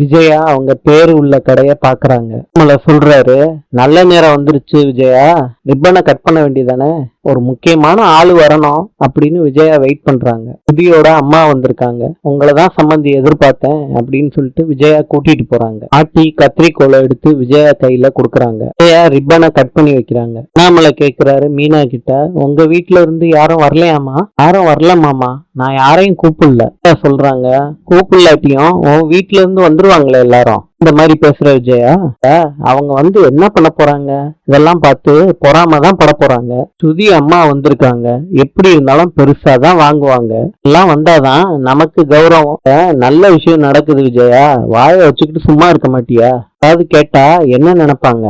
விஜயா அவங்க பேரு உள்ள கடைய பாக்குறாங்க. நம்மள சொல்றாரு, நல்ல நேரம் வந்துருச்சு விஜயா, ரிப்பனை கட் பண்ண வேண்டியதானே, ஒரு முக்கியமான ஆளு வரணும் அப்படின்னு விஜயா வெயிட் பண்றாங்க. சுதியோட அம்மா வந்திருக்காங்க, உங்களதான் சம்பந்தி எதிர்பார்த்தேன் அப்படின்னு சொல்லிட்டு விஜயா கூட்டிட்டு போறாங்க. ஆட்டி கத்திரிக்கோலை எடுத்து விஜயா கையில கொடுக்கறாங்க. விஜயா ரிப்பனை கட் பண்ணி வைக்கிறாங்க. அண்ணாமலை கேக்குறாரு மீனா கிட்ட, உங்க வீட்டுல இருந்து யாரும் வரலையாமா? யாரும் வரல மாமா, நான் யாரையும் கூப்பிடல சொல்றாங்க. கூப்பிடலாட்டியும் உன் வீட்டுல இருந்து வந்துருவாங்களே எல்லாரும், இந்த மாதிரி பேசுற விஜயா. அவங்க வந்து என்ன பண்ண போறாங்க, இதெல்லாம் பார்த்து பொறாம தான் பட போறாங்க. சுதி அம்மா வந்திருக்காங்க, எப்படி இருந்தாலும் பெருசா தான் வாங்குவாங்க. எல்லாம் வந்தாதான் நமக்கு கௌரவம். நல்ல விஷயம் நடக்குது விஜயா, வாயை வச்சுக்கிட்டு சும்மா இருக்க மாட்டியா? அதாவது கேட்டா என்ன நினைப்பாங்க?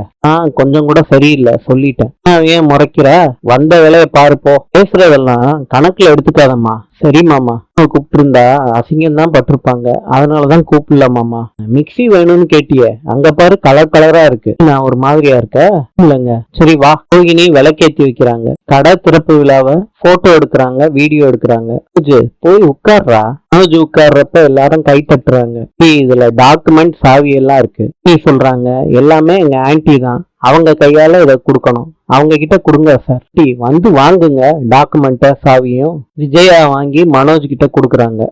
கொஞ்சம் கூட சரியில்லை சொல்லிட்டேன். ஏன் முறைக்கிற? வந்த வேலையை பாருப்போ. பேசுறதெல்லாம் கணக்குல எடுத்துக்காதம்மா. சரி மாமா, கூப்பிட்டு இருந்தா அசிங்கம் தான் பட்டிருப்பாங்க, அதனாலதான் கூப்பிடல மாமா. மிக்சி வேணும்னு கேட்டியே, அங்க பாரு கலர் கலரா இருக்கு. நான் ஒரு மாதிரியா இருக்க? இல்லங்க. சரி வா. ரோகிணி விளக்கேத்தி வைக்கிறாங்க. கடை திறப்பு விழாவை போட்டோ எடுக்கிறாங்க, வீடியோ எடுக்கிறாங்க. போய் உட்கார்றா. மனோஜ் உட்கார்றப்ப எல்லாரும் கை தட்டுறாங்க. இதுல டாக்குமெண்ட் சாவி எல்லாம் இருக்கு. சொல்றாங்க எல்லாமே எங்க ஆன்டி தான், அவங்க கையால இதை கொடுக்கணும், அவங்க கிட்ட கொடுங்க சார். வந்து வாங்குங்க டாக்குமெண்ட சாவியும். விஜயா வாங்கி மனோஜ் கிட்ட கொடுக்குறாங்க.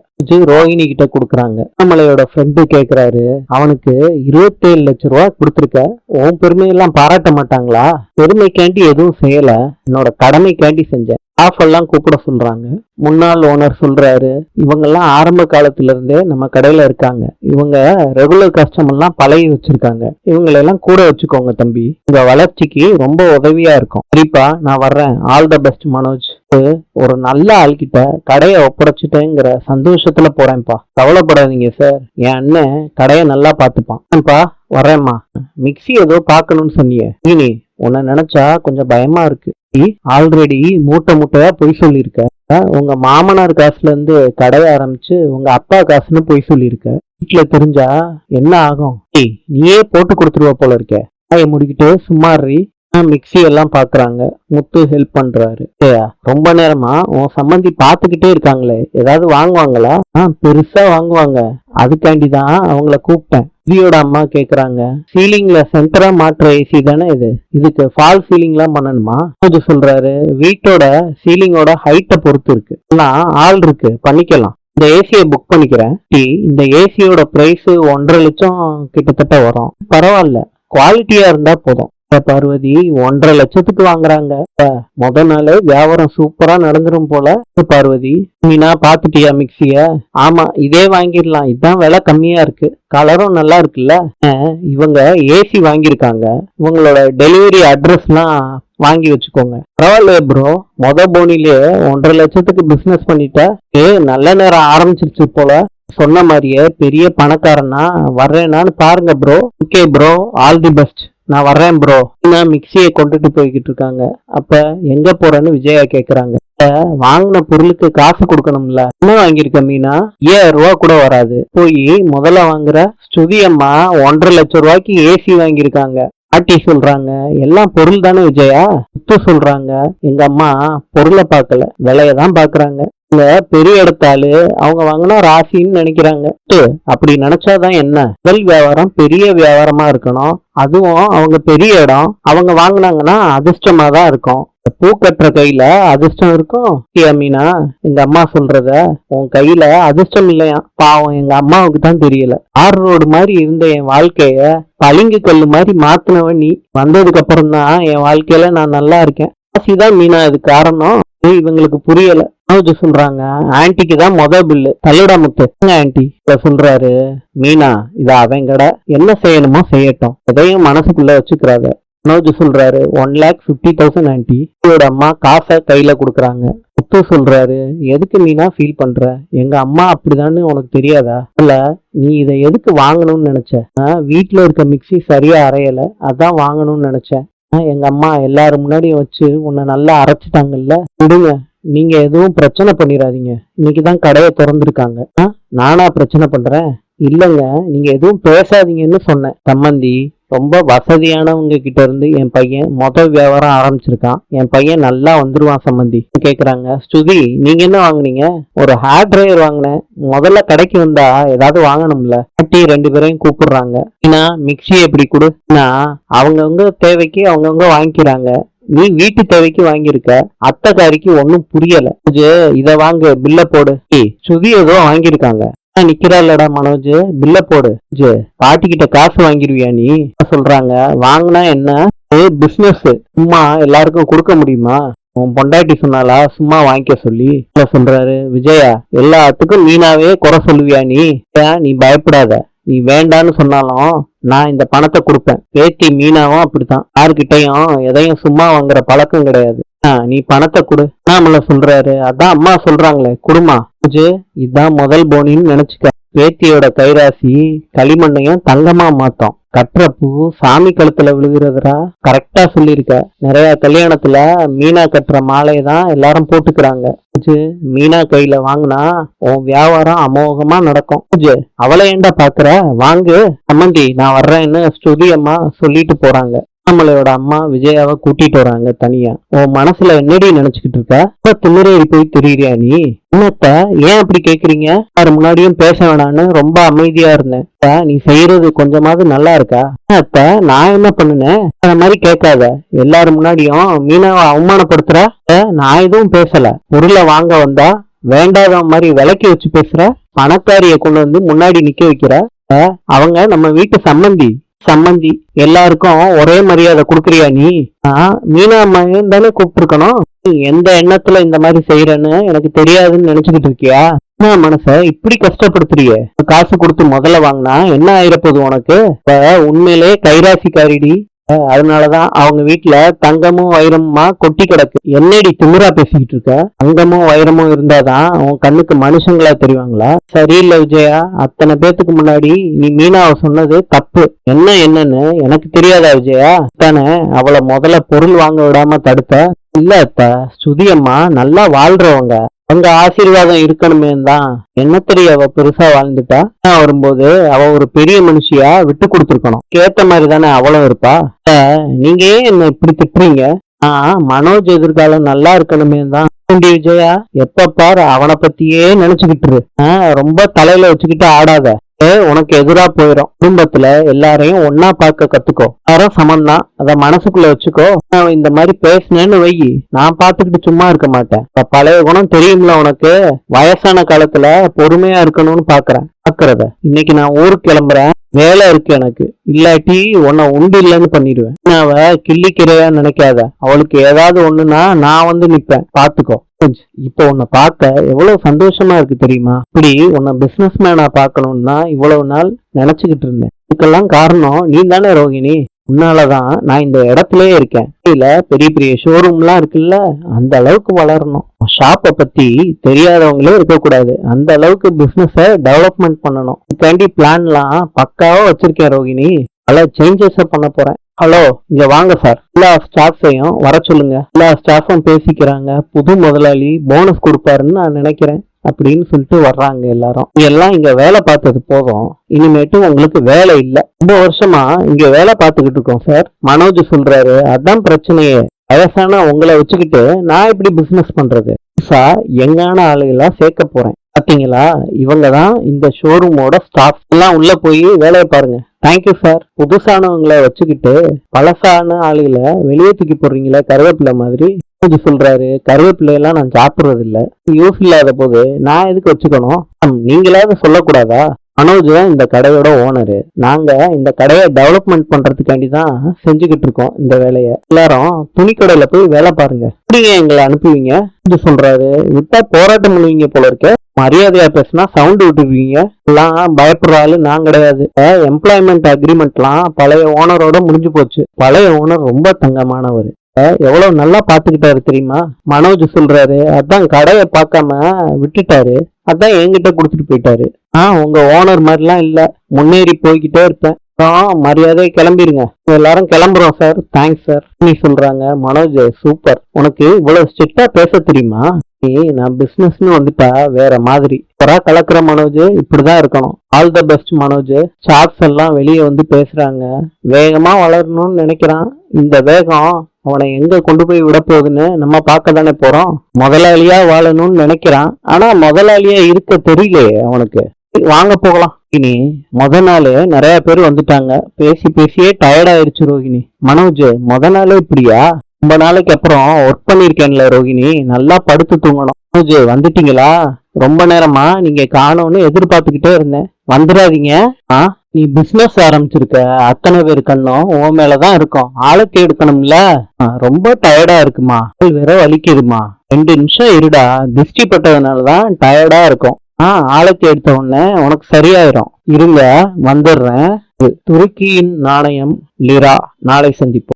ரோஹிணி கிட்ட கொடுக்குறாங்க. அண்ணாமலையோட ஃப்ரெண்டு கேக்குறாரு, அவனுக்கு 27 லட்சம் ரூபாய் கொடுத்துருக்க, உன் பெருமையெல்லாம் பாராட்ட மாட்டாங்களா? பெருமைக்காண்டி எதுவும் செய்யல, என்னோட கடமைக்காண்டி செஞ்சேன். ஸ்டாஃப் எல்லாம் கூப்பிட சொல்றாங்க. முன்னாள் ஓனர் சொல்றாரு, இவங்க எல்லாம் ஆரம்ப காலத்துல இருந்தே நம்ம கடையில இருக்காங்க, இவங்க ரெகுலர் கஸ்டமர் எல்லாம் பழகி வச்சிருக்காங்க, இவங்களெல்லாம் கூட வச்சுக்கோங்க தம்பி, உங்க வளர்ச்சிக்கு ரொம்ப உதவியா இருக்கும். சரிப்பா, நான் வர்றேன், ஆல் த பெஸ்ட் மனோஜ். ஒரு நல்ல ஆள்கிட்ட கடையை ஒப்படைச்சிட்டேங்கிற சந்தோஷத்துல போறேன்ப்பா, கவலைப்படாதீங்க சார், என் அண்ணன் கடையை நல்லா பாத்துப்பான்ப்பா. வரேம்மா. மிக்சி ஏதோ பாக்கணும்னு சொன்னியே, நீ உன்னை நினைச்சா கொஞ்சம் பயமா இருக்கு. ஆல்ரெடி மூட்டை மூட்டையா பொய் சொல்லியிருக்க. உங்க மாமனார் காசுல இருந்து கடையை ஆரம்பிச்சு உங்க அப்பா காசுன்னு பொய் சொல்லியிருக்க. வீட்டுல தெரிஞ்சா என்ன ஆகும்? நீயே போட்டு கொடுத்துருவ போல இருக்க. முடிக்கிட்டு சும்மாறி. மிக்சி எல்லாம் பாக்குறாங்க. முத்து ஹெல்ப் பண்றாரு. ரொம்ப நேரமா உன் சம்பந்தி பாத்துக்கிட்டே இருக்காங்களே, ஏதாவது வாங்குவாங்களா? பெருசா வாங்குவாங்க, அதுக்காண்டிதான் அவங்கள கூப்பிட்டேன். வியோட அம்மா கேக்குறாங்க, சீலிங்ல சென்டரா மாற்ற ஏசி தானே இது, இதுக்கு ஃபால் சீலிங் எல்லாம் பண்ணணுமா? கொஞ்சம் சொல்றாரு, வீட்டோட சீலிங்கோட ஹைட்டை பொறுத்து இருக்கு, ஆள் இருக்கு, பண்ணிக்கலாம். இந்த ஏசியை புக் பண்ணிக்கிறேன். இந்த ஏசியோட பிரைஸ் 1.5 லட்சம் கிட்டத்தட்ட வரும். பரவாயில்ல, குவாலிட்டியா இருந்தா போதும். பார்வதி 1.5 லட்சத்துக்கு வாங்குறாங்க. முத நாளே வியாபாரம் சூப்பரா நடந்துரும் போல. பார்வதி, மீனா பாத்துட்டியா மிக்சிய? ஆமா, இதே வாங்கிடலாம், இதுதான் விலை கம்மியா இருக்கு, கலரும் நல்லா இருக்குல்ல. இவங்க ஏசி வாங்கியிருக்காங்க, இவங்களோட டெலிவரி அட்ரஸ் எல்லாம் வாங்கி வச்சுக்கோங்க. பரவாயில்ல ப்ரோ, போனிலே 1.5 லட்சத்துக்கு பிசினஸ் பண்ணிட்ட. நல்ல நேரம் ஆரம்பிச்சிருச்சு போல. சொன்ன மாதிரியே பெரிய பணக்காரனா வர்றேனான்னு பாருங்க bro. Okay bro, all the best, நான் வர்றேன் ப்ரோ. மிக்சியை கொண்டுட்டு போய்கிட்டு இருக்காங்க. அப்ப எங்க போறேன்னு விஜயா கேக்குறாங்க. வாங்கின பொருளுக்கு காசு கொடுக்கணும்ல. என்ன வாங்கியிருக்க மீனா? 5000 ரூபா கூட வராது. போய் முதல்ல வாங்குற. ஸ்ருதி அம்மா 1.5 லட்சம் ரூபாய்க்கு ஏசி வாங்கியிருக்காங்க. பாட்டி சொல்றாங்க, எல்லாம் பொருள் தானே விஜயா? முத்து சொல்றாங்க, எங்க அம்மா பொருளை பார்க்கல, விலையதான் பாக்குறாங்க. பெரிய இடத்தாலு அவங்க வாங்கினா ராசின்னு நினைக்கிறாங்க. அப்படி நினைச்சாதான் என்ன? முதல் வியாபாரம் பெரிய வியாபாரமா இருக்கணும், அதுவும் அவங்க பெரிய இடம், அவங்க வாங்கினாங்கன்னா அதிர்ஷ்டமா தான் இருக்கும். பூ கட்டுற கையில அதிர்ஷ்டம் இருக்கும். மீனா, எங்க அம்மா சொல்றத, உன் கையில அதிர்ஷ்டம் இல்லையா? பாவம், எங்க அம்மாவுக்கு தான் தெரியல. ஆறு ரோடு மாதிரி இருந்த என் வாழ்க்கைய பளிங்கு கல்லு மாதிரி மாத்தினவன் நீ. வந்ததுக்கு அப்புறம் தான் என் வாழ்க்கையில நான் நல்லா இருக்கேன். ராசிதான் மீனா இது காரணம். இவங்களுக்கு புரியல. சொல்றாங்க, ஆன்டிக்கு தான் பில்லு தள்ளுடா முத்து. ஆன்டி சொல்றாரு, மீனா இத அவன் கடை, என்ன செய்யணுமோ செய்யட்டும், எதையும் மனசுக்குள்ள வச்சுக்கிறாங்க. மனோஜ் சொல்றாரு, 1,50,000 ஆன்டி. இவரோட அம்மா காசை கையில குடுக்கறாங்க. முத்து சொல்றாரு, எதுக்கு மீனா ஃபீல் பண்ற? எங்க அம்மா அப்படிதான்னு உனக்கு தெரியாதா? இல்ல, நீ இதை எதுக்கு வாங்கணும்னு நினைச்ச? வீட்டுல இருக்க மிக்சி சரியா அரையல, அதான் வாங்கணும்னு நினைச்சேன். எங்க அம்மா எல்லாரும் முன்னாடியும் வச்சு உன்னை நல்லா அரைச்சிட்டாங்கல்ல, விடுங்க, நீங்க எதுவும் பிரச்சனை பண்ணிடாதீங்க, இன்னைக்குதான் கடையை திறந்துருக்காங்க. நானா பிரச்சனை பண்றேன்? இல்லங்க, நீங்க எதுவும் பேசாதீங்கன்னு சொன்னேன். சம்மந்தி ரொம்ப வசதியானவங்க கிட்ட இருந்து என் பையன் மொதல் வியாபாரம் ஆரம்பிச்சிருக்கான். என் பையன் நல்லா வந்துருவான் சம்பந்தி கேக்குறாங்க. ஸ்ருதி, நீங்க என்ன வாங்குனீங்க? ஒரு ஹேர் டிரையர் வாங்கினேன். முதல்ல கடைக்கு வந்தா ஏதாவது வாங்கணும்ல. பாட்டி 2 பேரையும் கூப்பிடுறாங்க. ஏன்னா மிக்சி எப்படி கொடு, அவங்கவுங்க தேவைக்கு அவங்கவுங்க வாங்கிக்கிறாங்க. நீ வீட்டு தேவைக்கு வாங்கியிருக்க. அத்தைக்காரிக்கு ஒன்னும் புரியல. இத வாங்க, பில்ல போடு. ஸ்ருதி ஏதோ வாங்கியிருக்காங்க. நிக்கிறாள்டா மனோஜ், பில்ல போடு. பாட்டி கிட்ட காசு வாங்கிருவியா நீ? சொல்றாங்க. வாங்கினா என்ன, பிசினஸ் சும்மா எல்லாருக்கும் கொடுக்க முடியுமா? உன் பொண்டாட்டி சொன்னாலா சும்மா வாங்கிக்க சொல்லி? சொல்றாரு. விஜயா, எல்லாத்துக்கும் மீனாவே குறை சொல்லுவியா நீ? நீ பயப்படாத. நீ வேண்டான்னு சொன்னாலும் நான் இந்த பணத்தை கொடுப்பேன். பேத்தி மீனாவும் அப்படித்தான். யாருக்கிட்டையும் எதையும் சும்மா வாங்குற பழக்கம் கிடையாது. நீ பணத்தை கொடு. நாமல சொல்றாரு. அதான் அம்மா சொல்றாங்களே, குடுமா. இதான் முதல் போனின்னு நினைச்சுக்க. பேத்தியோட கைராசி களிமண்ணையும் தங்கமா மாத்தோம். கட்டுற பூ சாமி கழுத்துல விழுகிறதுரா. கரெக்டா சொல்லியிருக்க. நிறைய கல்யாணத்துல மீனா கட்டுற மாலையை தான் எல்லாரும் போட்டுக்கிறாங்க. மீனா கையில வாங்கினா உன் வியாபாரம் அமோகமா நடக்கும். அவளை ஏண்டா பாக்குற? வாங்கு சம்மந்தி, நான் வர்றேன்னு ஸ்ருதி அம்மா சொல்லிட்டு போறாங்க. நம்மளோட அம்மா விஜயாவை கூட்டிட்டு வராங்க தனியா. உன் மனசுல என்னடி நினைச்சுக்கிட்டு இருக்க? திமிரேறி போய் தெரியுறியா நீ? என்னத்த ஏன் அப்படி கேக்குறீங்க? யாரு முன்னாடியும் பேச வேணான்னு ரொம்ப அமைதியா இருந்தேன். நீ செய்யறது கொஞ்சமாவது நல்லா இருக்கா? அத்த, நான் என்ன பண்ணுனேன்? அந்த மாதிரி கேட்காத. எல்லாரும் முன்னாடியும் மீனாவை அவமானப்படுத்துற. நான் எதுவும் பேசல. பொருளை வாங்க வந்தா வேண்டாத மாதிரி விலைக்கு வச்சு பேசுற. பணக்காரிய கொண்டு வந்து முன்னாடி நிக்க வைக்கிற. அவங்க நம்ம வீட்டு சம்மந்தி எல்லாருக்கும் ஒரே மரியாதை கொடுக்குறியா நீ? மீனா அம்மாவையும் தானே கூப்பிட்டுருக்கணும். எந்த எண்ணத்துல இந்த மாதிரி செய்யறன்னு எனக்கு தெரியாதுன்னு நினைச்சுக்கிட்டு இருக்கியா? மனச இப்படி கஷ்டப்படுத்துறிய. காசு கொடுத்து முதல்ல வாங்கினா என்ன ஆயிரப்போகுது உனக்கு? உண்மையிலே கைராசிக்காரிடி. அதனாலதான் அவங்க வீட்டுல தங்கமும் வைரமுமா கொட்டி கிடக்கு. என்னடி திமிரா பேசிக்கிட்டு இருக்க? தங்கமும் வைரமும் இருந்தாதான் உன் கண்ணுக்கு மனுஷங்களா தெரிவாங்களா? சரியில்லை விஜயா, அத்தனை பேத்துக்கு முன்னாடி நீ மீனாவை சொன்னது தப்பு. என்னன்னு எனக்கு தெரியாதா விஜயா? தானே அவளை முதல்ல பொருள் வாங்க விடாம தடுத்த? இல்ல அத்தா, ஸ்ருதி அம்மா நல்லா வாழ்றவங்க. அவங்க ஆசீர்வாதம் இருக்கணுமே தான். என்ன தெரிய, அவ பெருசா வாழ்ந்துட்டா. வரும்போது அவ ஒரு பெரிய மனுஷியா விட்டு கொடுத்துருக்கணும். கேட்ட மாதிரி தானே அவளும் இருப்பா. நீங்க ஏன் என்ன இப்படி திட்டுறீங்க? மனோஜ் எதிர்காலம் நல்லா இருக்கணுமே தான். விஜயா, எப்ப பாரு அவனை பத்தியே நினைச்சுக்கிட்டு ரொம்ப தலையில வச்சுக்கிட்டு ஆடாத. உனக்கு எதிரா போயிடும். குடும்பத்துல எல்லாரையும் ஒன்னா பார்க்க கத்துக்கோ. யாரும் சமம்தான், அத மனசுக்குள்ள வச்சுக்கோ. இந்த மாதிரி பேசினேன்னு வை, நான் பாத்துக்கிட்டு சும்மா இருக்க மாட்டேன். பழைய குணம் தெரியும்ல உனக்கு. வயசான காலத்துல பொறுமையா இருக்கணும்னு பாக்குறத. இன்னைக்கு நான் ஊருக்கு கிளம்புறேன். வேலை இருக்கு எனக்கு. இல்லாட்டி உன்னை உண்டு இல்லைன்னு பண்ணிடுவேன். அவ கிள்ளிக்கிறையா நினைக்காத. அவளுக்கு ஏதாவது ஒண்ணுன்னா நான் வந்து நிப்பேன், பாத்துக்கோ. இப்ப உன்னை பார்க்க எவ்வளவு சந்தோஷமா இருக்கு தெரியுமா? இப்படி உன்னை பிசினஸ் மேனா பாக்கணும்னா இவ்வளவு நாள் நினைச்சுக்கிட்டு இருந்தேன். இதுக்கெல்லாம் காரணம் நீ தானே ரோகிணி. உன்னாலதான் நான் இந்த இடத்துலயே இருக்கேன். இல்ல பெரிய பெரிய ஷோரூம் எல்லாம் இருக்குல்ல, அந்த அளவுக்கு வளரணும். ஷாப்பை பத்தி தெரியாதவங்களே இருக்க கூடாது. அந்த அளவுக்கு பிசினஸ டெவலப்மெண்ட் பண்ணணும். இதுக்காண்டி பிளான் எல்லாம் பக்காவா வச்சிருக்கேன் ரோகிணி. பல சேஞ்சஸ் பண்ண போறேன். ஹலோ, இங்க வாங்க சார். எல்லா ஸ்டாஃப்ஸையும் வர சொல்லுங்க. எல்லா ஸ்டாஃபும் பேசிக்கிறாங்க. புது முதலாளி போனஸ் கொடுப்பாருன்னு நான் நினைக்கிறேன் அப்படின்னு சொல்லிட்டு வர்றாங்க எல்லாரும். எல்லாம் இங்க வேலை பார்த்தது போதும், இனிமேட்டு உங்களுக்கு வேலை இல்ல. ரொம்ப வருஷமா இங்க வேலை பார்த்துக்கிட்டு இருக்கோம் சார். மனோஜ் சொல்றாரு. அதான் பிரச்சனையே. வயசான உங்களை வச்சுக்கிட்டு நான் எப்படி பிசினஸ் பண்றது? எங்கான ஆளுகளா சேர்க்க போறேன். பாத்தீங்களா, இவங்கதான் இந்த ஷோரூமோட ஸ்டாஃப். எல்லாம் உள்ள போய் வேலையை பாருங்க. Thank you sir. புதுசானவங்களை வச்சுக்கிட்டு பழசான ஆளுகளை வெளியே தூக்கி போடுறீங்களே கருவேப்பிலை மாதிரி. சொல்றாரு. கருவேப்பிலை எல்லாம் நான் சாப்பிடுறது இல்ல. யூஸ் இல்லாத போது நான் எதுக்கு வச்சுக்கணும்? நீங்களாவது சொல்லக்கூடாதா? மனோஜ் தான் இந்த கடையோட ஓனரு. நாங்க இந்த கடையை டெவலப்மெண்ட் பண்றதுக்காண்டி தான் செஞ்சுக்கிட்டு இருக்கோம் இந்த வேலைய. எல்லாரும் துணி கடையில போய் வேலை பாருங்க. எப்படிங்க எங்களை அனுப்புவீங்க சொல்றாரு. விட்டா போராட்டம் பண்ணுவீங்க போல இருக்க. மரியாதையா பேசினா சவுண்ட் விட்டுருவீங்க. எல்லாம் பயப்படுற ஆளு நான் கிடையாது. எம்ப்ளாய்மெண்ட் அக்ரிமெண்ட் எல்லாம் பழைய ஓனரோட முடிஞ்சு போச்சு. பழைய ஓனர் ரொம்ப தங்கமானவர். எவ்வளவு நல்லா பாத்துக்கிட்டாரு தெரியுமா? மனோஜ் சொல்றாரு. அதான் கடையை பார்க்காம விட்டுட்டாரு. அதான் என்கிட்ட குடுத்துட்டு போயிட்டாரு. உங்க ஓனர் மாதிரிலாம் இல்ல, முன்னேறி போய்கிட்டே இருப்பேன். மரியாதையை கிளம்பிருங்க. எல்லாரும் கிளம்புறோம் சார், தேங்க்ஸ் சார் நீ சொல்றாங்க. மனோஜ் சூப்பர், உனக்கு இவ்வளவு ஸ்ட்ரிக்டா பேச தெரியுமா? நீ நான் பிசினஸ்னு வந்துட்டா வேற மாதிரி புறா கலக்குற மனோஜ், இப்படிதான் இருக்கணும். All the best Manoj. Staffs எல்லாம் வெளியே வந்து பேசுறாங்க. வேகமா வளரணும்னு நினைக்கிறான். இந்த வேகம் அவனை எங்க கொண்டு போய் விட போகுதுன்னு நம்ம பார்க்க தானே போறோம். முதலாளியா வாழணும்னு நினைக்கிறான், ஆனா முதலாளியா இருக்க தெரியலையே அவனுக்கு. வாங்க போகலாம். இனி நாள் நிறைய பேர் வந்துட்டாங்க. பேசி பேசியே டயர்ட் ஆயிடுச்சு ரோகிணி. மனோஜ், நாளே இப்படியா? ரொம்ப நாளைக்கு அப்புறம் ஒர்க் பண்ணிருக்கேன்ல ரோகிணி, நல்லா படுத்து தூங்கணும். மனோஜ் வந்துட்டீங்களா? ரொம்ப நேரமா நீங்க காணோம்னு எதிர்பார்த்துக்கிட்டே இருந்தேன். வந்துடாதீங்க. நீ பிசினஸ் ஆரம்பிச்சிருக்க, அத்தனை பேர் கண்ணும் உன் மேலதான் இருக்கும். ஆளுக்கு எடுக்கணும்ல. ரொம்ப டயர்டா இருக்குமா, வேற வலிக்குதுமா. 2 நிமிஷம் இருடா, திருஷ்டி பட்டதுனாலதான் டயர்டா இருக்கும். ஆழத்தை எடுத்த உடனே உனக்கு சரியாயிரும். இருங்க வந்துடுறேன். துருக்கியின் நாணயம் லிரா. நாளை சந்திப்போம்.